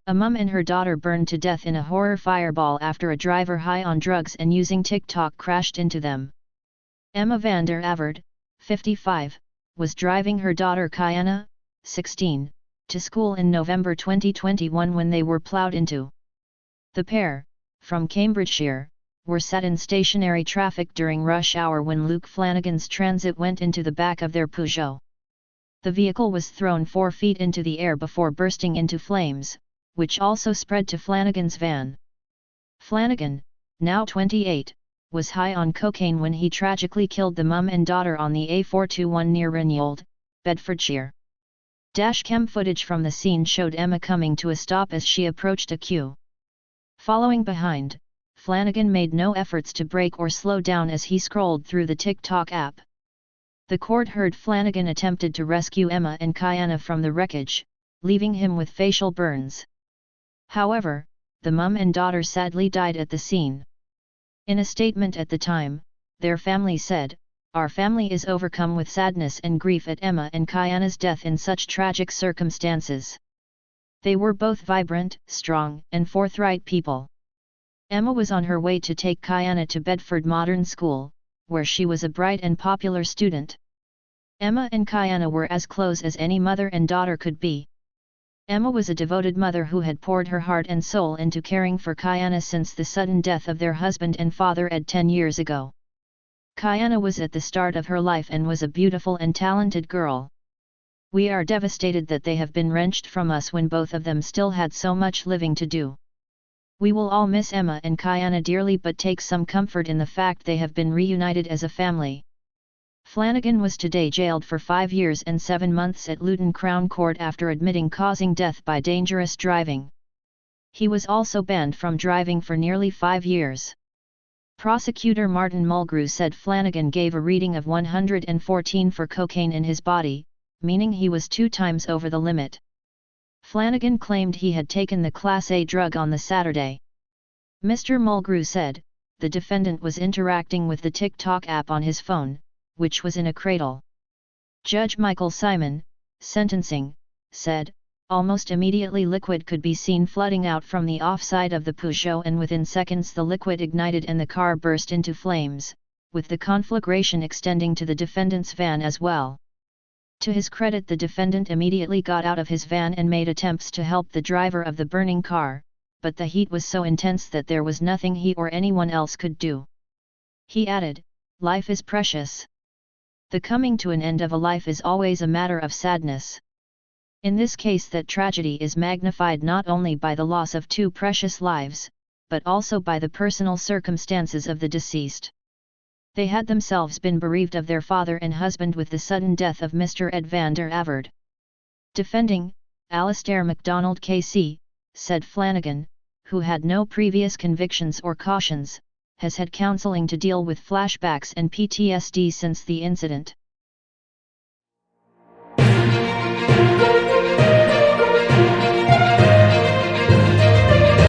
A mum and her daughter burned to death in a horror fireball after a driver high on drugs and using TikTok crashed into them. Emma van der Averd, 55, was driving her daughter Kiana, 16, to school in November 2021 when they were ploughed into. The pair, from Cambridgeshire, were sat in stationary traffic during rush hour when Luke Flanagan's Transit went into the back of their Peugeot. The vehicle was thrown 4 feet into the air before bursting into flames, which also spread to Flanagan's van. Flanagan, now 28, was high on cocaine when he tragically killed the mum and daughter on the A421 near Rinyold, Bedfordshire. Dashcam footage from the scene showed Emma coming to a stop as she approached a queue. Following behind, Flanagan made no efforts to brake or slow down as he scrolled through the TikTok app. The court heard Flanagan attempted to rescue Emma and Kiana from the wreckage, leaving him with facial burns. However, the mum and daughter sadly died at the scene. In a statement at the time, their family said, "Our family is overcome with sadness and grief at Emma and Kiana's death in such tragic circumstances. They were both vibrant, strong, and forthright people." Emma was on her way to take Kiana to Bedford Modern School, where she was a bright and popular student. Emma and Kiana were as close as any mother and daughter could be. Emma was a devoted mother who had poured her heart and soul into caring for Kiana since the sudden death of their husband and father Ed 10 years ago. Kiana was at the start of her life and was a beautiful and talented girl. "We are devastated that they have been wrenched from us when both of them still had so much living to do. We will all miss Emma and Kiana dearly but take some comfort in the fact they have been reunited as a family." Flanagan was today jailed for 5 years and 7 months at Luton Crown Court after admitting causing death by dangerous driving. He was also banned from driving for nearly 5 years. Prosecutor Martin Mulgrew said Flanagan gave a reading of 114 for cocaine in his body, meaning he was 2 times over the limit. Flanagan claimed he had taken the Class A drug on the Saturday. Mr. Mulgrew said, the defendant was interacting with the TikTok app on his phone, which was in a cradle. Judge Michael Simon, sentencing, said, almost immediately liquid could be seen flooding out from the offside of the Peugeot and within seconds the liquid ignited and the car burst into flames, with the conflagration extending to the defendant's van as well. To his credit, the defendant immediately got out of his van and made attempts to help the driver of the burning car, but the heat was so intense that there was nothing he or anyone else could do. He added, "Life is precious. The coming to an end of a life is always a matter of sadness. In this case, that tragedy is magnified not only by the loss of 2 precious lives, but also by the personal circumstances of the deceased. They had themselves been bereaved of their father and husband with the sudden death of Mr. Ed van der Averd." Defending, Alistair MacDonald KC, said Flanagan, who had no previous convictions or cautions, has had counselling to deal with flashbacks and PTSD since the incident.